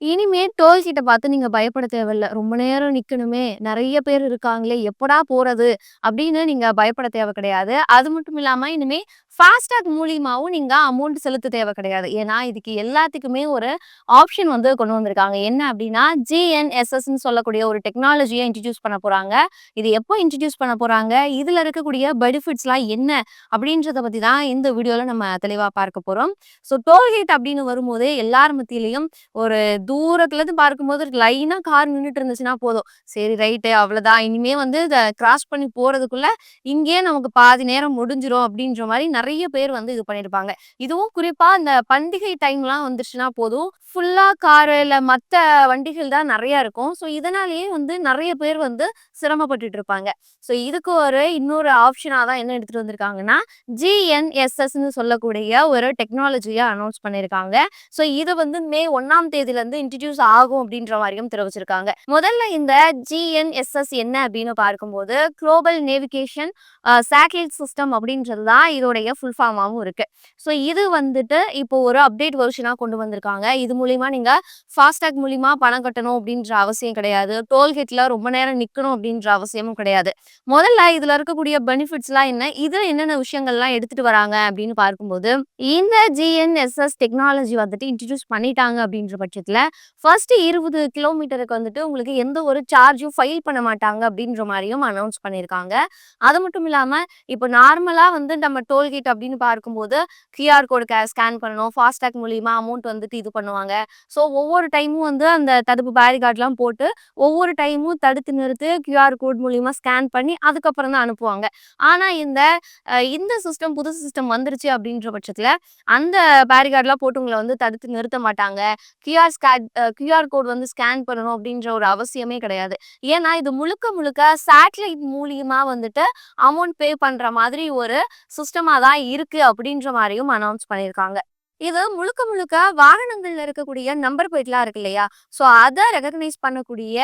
இனிமே டோல்கேட்ட பார்த்து நீங்க பயப்பட தேவையில்ல. ரொம்ப நேரம் நிக்கணுமே, நெறைய பேர் இருக்காங்களே, எப்படா போறது? அப்படின்னு நீங்க பயப்பட தேவை கிடையாது. அது மட்டும் இல்லாம இனிமே ஃபாஸ்டாக் மூலியமாவும் நீங்க அமௌண்ட் செலுத்த தேவை கிடையாது. ஏன்னா, இதுக்கு எல்லாத்துக்குமே ஒரு ஆப்ஷன் வந்து கொண்டு வந்திருக்காங்க. என்ன அப்படின்னா, ஜிஎன்எஸ்எஸ்ன்னு சொல்லக்கூடிய ஒரு டெக்னாலஜிய இன்ட்ரோடியூஸ் பண்ண போறாங்க. இது எப்போ இன்ட்ரோடியூஸ் பண்ண போறாங்க? இதுல இருக்கக்கூடிய பெனிஃபிட்ஸ்லாம் என்ன? அப்படின்றத பத்தி தான் இந்த வீடியோல நம்ம தெளிவா பார்க்க போறோம். ஸோ டோல்கேட் அப்படின்னு வரும்போதே எல்லார் மத்தியிலயும் ஒரு தூரத்துலருந்து பார்க்கும்போது லைனா கார் நின்னுட்டு இருந்துச்சுன்னா போதும். சரி ரைட்டு அவ்வளோதான். இனிமே வந்து இத கிராஸ் பண்ணி போறதுக்குள்ள இங்கேயே நமக்கு பாதி நேரம் முடிஞ்சிரும் அப்படின்ற மாரி நெறைய பேர் வந்து இது பண்ணியிருப்பாங்க. இதுவும் குறிப்பா இந்த பண்டிகை டைம்லாம் வந்துருச்சுன்னா போதும். ஃபுல்லா காரு இல்ல மத்த வண்டிகள் தான் நெறையா இருக்கும். ஸோ இதனாலேயே வந்து நெறைய பேர் வந்து சிரமப்பட்டுட்டு இருப்பாங்க. ஸோ இதுக்கு ஒரு இன்னொரு ஆப்ஷனா தான் என்ன எடுத்துட்டு வந்திருக்காங்கன்னா, ஜிஎன்எஸ்எஸ்ன்னு சொல்லக்கூடிய ஒரு டெக்னாலஜிய அனௌன்ஸ் பண்ணியிருக்காங்க. ஸோ இது வந்து மே 1ஆம் தேதியிலருந்து இன்ட்ரோடியூஸ் ஆகும் அப்படின்ற மாரியும் தெரிவிச்சிருக்காங்க. முதல்ல இந்த ஜிஎன்எஸ்எஸ் என்ன அப்படின்னு பார்க்கும்போது, குளோபல் நேவிகேஷன் சேட்டலைட் சிஸ்டம் அப்படின்றது தான் இதோடைய ஃபுல் ஃபார்மாவும் இருக்கு. ஸோ இது வந்துட்டு இப்போ ஒரு அப்டேட் வெர்ஷனா கொண்டு வந்திருக்காங்க. இது மூலியமா நீங்க ஃபாஸ்டாக் மூலியமா பணம் கட்டணும் அப்படின்ற அவசியம் கிடையாது. டோல்கேட்ல ரொம்ப நேரம் நிக்கணும் அப்படின்ற அவசியமும் கிடையாது. முதல்ல இதுல இருக்கக்கூடிய பெனிஃபிட்ஸ்லாம் என்ன? இதுல என்னென்ன விஷயங்கள்லாம் எடுத்துட்டு வராங்க அப்படின்னு பார்க்கும்போது, இந்த ஜிஎன்எஸ்எஸ் டெக்னாலஜி வந்துட்டு இன்ட்ரோடியூஸ் பண்ணிட்டாங்க அப்படின்ற பட்சத்துல, ஃபர்ஸ்ட் 20 கிலோமீட்டருக்கு வந்துட்டு உங்களுக்கு எந்த ஒரு சார்ஜும் ஃபைல் பண்ண மாட்டாங்க அப்படின்ற மாரியும் அனௌன்ஸ் பண்ணியிருக்காங்க. அது மட்டும் இல்லாம, இப்போ நார்மலா வந்து நம்ம டோல்கேட் அப்படின்னு பார்க்கும்போது, கியூஆர் கோடு ஸ்கேன் பண்ணணும். ஃபாஸ்டாக் மூலியமா அமௌண்ட் வந்துட்டு இது பண்ணுவாங்க. ஸோ ஒவ்வொரு டைமும் வந்து அந்த தடுப்பு பேரிகார்ட்லாம் போட்டு, ஒவ்வொரு டைமும் தடுத்து நிறுத்து கியூஆர் கோட் மூலியமா ஸ்கேன் பண்ணி அதுக்கப்புறம் தான் அனுப்புவாங்க. ஆனா இந்த சிஸ்டம் புது சிஸ்டம் வந்துருச்சு அப்படின்ற பட்சத்துல, அந்த பேரிகார்ட்லாம் போட்டு உங்கள வந்து தடுத்து நிறுத்த மாட்டாங்க. கியூஆர் கோட் வந்து ஸ்கேன் பண்ணணும் அப்படின்ற ஒரு அவசியமே கிடையாது. ஏன்னா, இது முழுக்க முழுக்க சேட்டலைட் மூலியமா வந்துட்டு அமௌண்ட் பே பண்ற மாதிரி ஒரு சிஸ்டமா தான் இருக்கு அப்படின்ற மாரியும் அனௌன்ஸ் பண்ணியிருக்காங்க. இது முழுக்க முழுக்க வாகனங்கள்ல இருக்கக்கூடிய நம்பர் பிளேட்லாம் இருக்கு இல்லையா? ஸோ அத ரெகக்னைஸ் பண்ணக்கூடிய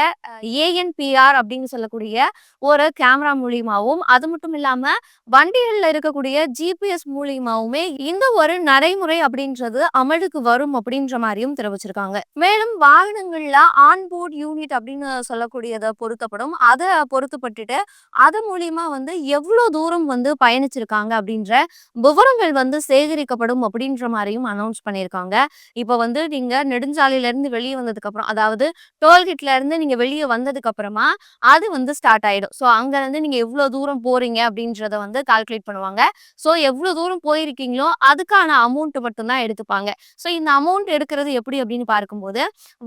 ஏஎன்பிஆர் அப்படின்னு சொல்லக்கூடிய ஒரு கேமரா மூலியமாவும், அது மட்டும் இல்லாம வண்டிகள்ல இருக்கக்கூடிய ஜிபிஎஸ் மூலியமாவுமே இந்த ஒரு நடைமுறை அப்படின்றது அமலுக்கு வரும் அப்படின்ற மாரியும் தெரிவிச்சிருக்காங்க. மேலும் வாகனங்கள்ல ஆன்போர்ட் யூனிட் அப்படின்னு சொல்லக்கூடியத பொருத்தப்படும். அத பொருத்தப்பட்டுட்டு, அது மூலியமா வந்து எவ்ளோ தூரம் வந்து பயணிச்சிருக்காங்க அப்படின்ற விவரங்கள் வந்து சேகரிக்கப்படும் அப்படின்ற மாரியும் அனௌன்ஸ் பண்ணியிருக்காங்க. இப்ப வந்து நீங்க நெடுஞ்சாலையில இருந்து வெளிய வந்ததுக்கு அப்புறம், அதாவது டோல்கேட்ல இருந்து நீங்க வெளிய வந்ததுக்கு அப்புறமா, அது வந்து ஸ்டார்ட் ஆயிடும். ஸோ அங்க இருந்து நீங்க எவ்ளோ தூரம் போறீங்க அப்படின்றத வந்து கால்குலேட் பண்ணுவாங்க. ஸோ எவ்ளோ தூரம் போயிருக்கீங்களோ, அதுக்கான அமௌண்ட் மட்டும் தான் எடுத்துப்பாங்க. ஸோ இந்த அமௌண்ட் எடுக்கிறது எப்படி அப்படின்னு பார்க்கும்போது,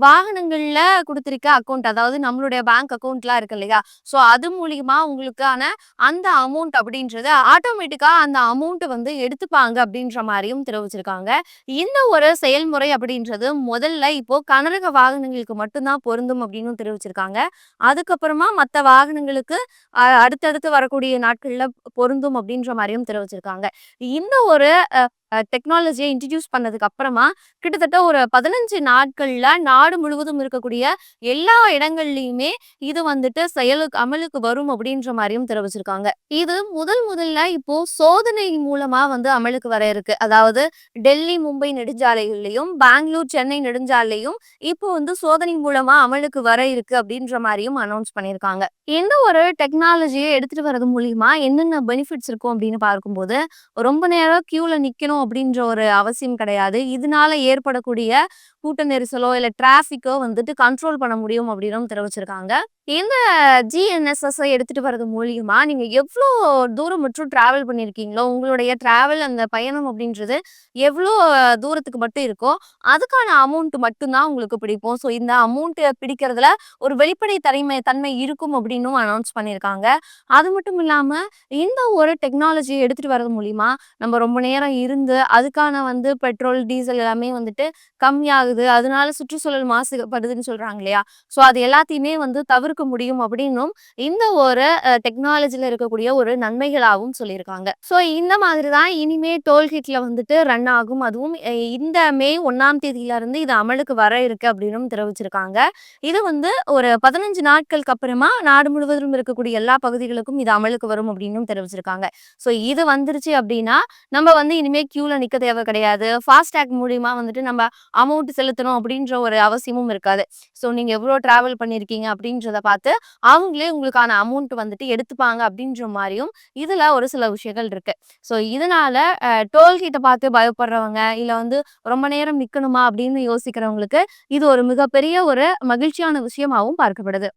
வாகனங்கள்ல குடுத்திருக்க அக்கவுண்ட் அதாவது நம்மளுடைய பேங்க் அக்கவுண்ட்லாம் இருக்கு இல்லையா? ஸோ அது மூலியமா உங்களுக்கான அந்த அமௌண்ட் அப்படின்றது ஆட்டோமேட்டிக்கா அந்த அமௌண்ட் வந்து எடுத்துப்பாங்க அப்படின்ற மாரியும் தெரிவிச்சிருக்காங்க. இந்த ஒரு செயல்முறை அப்படின்றது முதல்ல இப்போ கனரக வாகனங்களுக்கு மட்டும் தான் பொருந்தும் அப்படின்னு தெரிவிச்சிருக்காங்க. அதுக்கப்புறமா மத்த வாகனங்களுக்கு அடுத்தடுத்து வரக்கூடிய நாட்கள்ல பொருந்தும் அப்படின்ற மாரியும் தெரிவிச்சிருக்காங்க. இந்த ஒரு டெக்னாலஜிய இன்ட்ரோடியூஸ் பண்ணதுக்கு அப்புறமா, கிட்டத்தட்ட ஒரு 15 நாட்கள்ல நாடு முழுவதும் இருக்கக்கூடிய எல்லா இடங்கள்லயுமே இது வந்துட்டு அமலுக்கு வரும் அப்படின்ற மாரியும் தெரிவிச்சிருக்காங்க. இது முதல்ல இப்போ சோதனை மூலமா வந்து அமலுக்கு வர இருக்கு. அதாவது டெல்லி, மும்பை நெடுஞ்சாலைகள்லயும், பெங்களூர், சென்னை நெடுஞ்சாலையும் இப்போ வந்து சோதனை மூலமா அமலுக்கு வர இருக்கு அப்படின்ற மாரியும் அனௌன்ஸ் பண்ணியிருக்காங்க. இந்த ஒரு டெக்னாலஜிய எடுத்துட்டு வரது மூலியமா என்னென்ன பெனிஃபிட்ஸ் இருக்கும் அப்படின்னு பார்க்கும்போது, ரொம்ப நேரம் கியூல நிக்கணும் அப்படின்ற ஒரு அவசியம் கிடையாது. இதனால ஏற்படக்கூடிய கூட்ட நெரிசலோ, இல்ல டிராஃபிக்கோ வந்துட்டு கண்ட்ரோல் பண்ண முடியும் அப்படின்னும் தெரிவிச்சிருக்காங்க. இந்த ஜிஎன்எஸ்எஸ்ஸ எடுத்துட்டு வரது மூலியமா நீங்க எவ்ளோ தூரம் மற்றும் டிராவல் பண்ணியிருக்கீங்களோ, உங்களுடைய டிராவல் அந்த பயணம் அப்படின்றது எவ்ளோ தூரத்துக்கு மட்டும் இருக்கோ, அதுக்கான அமௌண்ட் மட்டும் தான் உங்களுக்கு பிடிக்கும். ஸோ இந்த அமௌண்ட் பிடிக்கிறதுல ஒரு வெளிப்படை தன்மை இருக்கும் அப்படின்னும் அனௌன்ஸ் பண்ணியிருக்காங்க. அது மட்டும் இல்லாம இந்த ஒரு டெக்னாலஜிய எடுத்துட்டு வரது மூலியமா, நம்ம ரொம்ப நேரம் இருந்து அதுக்கான வந்து பெட்ரோல், டீசல் எல்லாமே வந்துட்டு கம்மியாகுது. அதனால சுற்றுச்சூழல் மாசுபடுதுன்னு சொல்றாங்க இல்லையா? ஸோ அது எல்லாத்தையுமே வந்து தவிர்க்க தவிர்க்க முடியும் அப்படின்னும் இந்த ஒரு டெக்னாலஜில இருக்கக்கூடிய ஒரு நன்மைகளாகவும் சொல்லியிருக்காங்க. ஸோ இந்த மாதிரி தான் இனிமே டோல்கேட்ல வந்துட்டு ரன் ஆகும். அதுவும் இந்த மே 1ஆம் தேதியில இருந்து இது அமலுக்கு வர இருக்கு அப்படின்னும் தெரிவிச்சிருக்காங்க. இது வந்து ஒரு 15 நாட்களுக்கு அப்புறமா நாடு முழுவதும் இருக்கக்கூடிய எல்லா பகுதிகளுக்கும் இது அமலுக்கு வரும் அப்படின்னும் தெரிவிச்சிருக்காங்க. ஸோ இது வந்துருச்சு அப்படின்னா நம்ம வந்து இனிமே கியூல நிக்க தேவை கிடையாது. ஃபாஸ்டாக் மூலியமா வந்துட்டு நம்ம அமௌண்ட் செலுத்தணும் அப்படின்ற ஒரு அவசியமும் இருக்காது. ஸோ நீங்க எவ்வளோ டிராவல் பண்ணியிருக்கீங்க அப்படின்றத பார்த்து அவங்களே உங்களுக்கான அமௌண்ட் வந்துட்டு எடுத்துப்பாங்க அப்படின்ற மாதிரியும் இதுல ஒரு சில விஷயங்கள் இருக்கு. ஸோ இதனால டோல்கேட்டை பார்த்து பயப்படுறவங்க இல்ல வந்து ரொம்ப நேரம் நிக்கணுமா அப்படின்னு யோசிக்கிறவங்களுக்கு இது ஒரு மிகப்பெரிய ஒரு மகிழ்ச்சியான விஷயமாவும் பார்க்கப்படுது.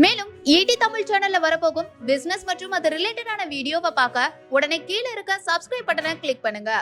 மேலும் ஈடி தமிழ் சேனல்ல வரப்போகும் பிசினஸ் மற்றும் அது ரிலேட்டடான வீடியோவை பார்க்க உடனே கீழே இருக்க சப்ஸ்கிரைப் பட்டனை கிளிக் பண்ணுங்க.